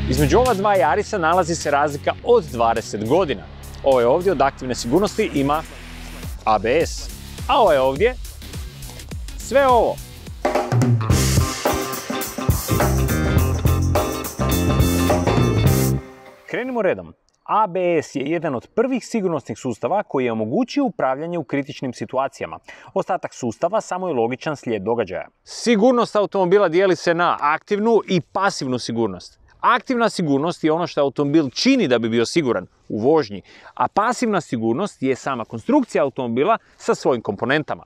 Između ova dva Yarisa nalazi se razlika od 20 godina. Ovaj ovdje od aktivne sigurnosti ima ABS, a ovaj ovdje sve ovo. Krenimo redom. ABS je jedan od prvih sigurnosnih sustava koji je omogućio upravljanje u kritičnim situacijama. Ostatak sustava samo je logičan slijed događaja. Sigurnost automobila dijeli se na aktivnu i pasivnu sigurnost. Aktivna sigurnost je ono što automobil čini da bi bio siguran u vožnji, a pasivna sigurnost je sama konstrukcija automobila sa svojim komponentama.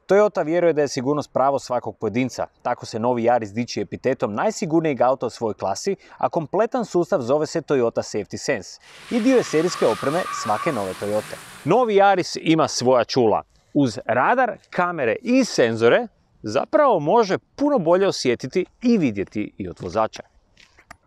Toyota vjeruje da je sigurnost pravo svakog pojedinca, tako se novi Yaris diči epitetom najsigurnijeg auta u svojoj klasi, a kompletan sustav zove se Toyota Safety Sense i dio je serijske opreme svake nove Toyote. Novi Yaris ima svoja čula. Uz radar, kamere i senzore zapravo može puno bolje osjetiti i vidjeti i od vozača.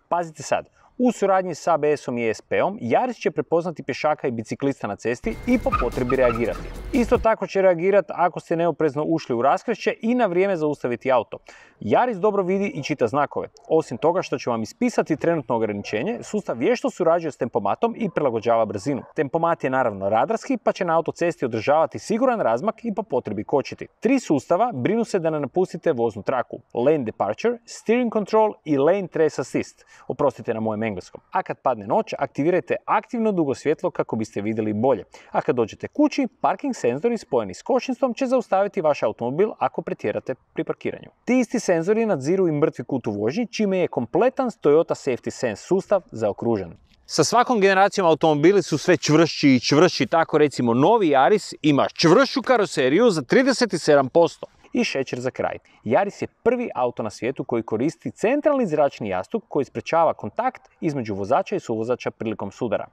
Pazite sad, u suradnji s ABS-om i ESP-om, Yaris će prepoznati pješaka i biciklista na cesti i po potrebi reagirati. Isto tako će reagirati ako ste neoprezno ušli u raskršće i na vrijeme zaustaviti auto. Yaris dobro vidi i čita znakove. Osim toga što će vam ispisati trenutno ograničenje, sustav vješto surađuje s tempomatom i prilagođava brzinu. Tempomat je naravno radarski, pa će na autocesti održavati siguran razmak i po potrebi kočiti. 3 sustava brinu se da ne napustite voznu traku: Lane Departure, Steering Control i Lane Trace Assist. Oprostite na mojem engleskom. A kad padne noć, aktivirajte aktivno dugo svjetlo kako biste vidjeli bolje. A kad dođete kući, parking senzori spojeni s kočnicom će zaustaviti vaš automobil ako pretjerate pri parkiranju. Ti isti senzori nadziru i mrtvi kut u vožnji, čime je kompletan Toyota Safety Sense sustav zaokružen. Sa svakom generacijom automobili su sve čvršći i čvršći, tako recimo novi Yaris ima čvršću karoseriju za 37%. I šećer za kraj. Yaris je prvi auto na svijetu koji koristi centralni zračni jastuk koji sprečava kontakt između vozača i suvozača prilikom sudara.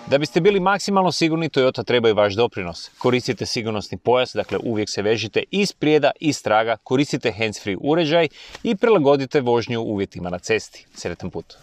Da biste bili maksimalno sigurni, Toyota treba i vaš doprinos. Koristite sigurnosni pojas, dakle uvijek se vežite i sprijeda i straga, koristite hands-free uređaj i prilagodite vožnju uvjetima na cesti. Sretan put!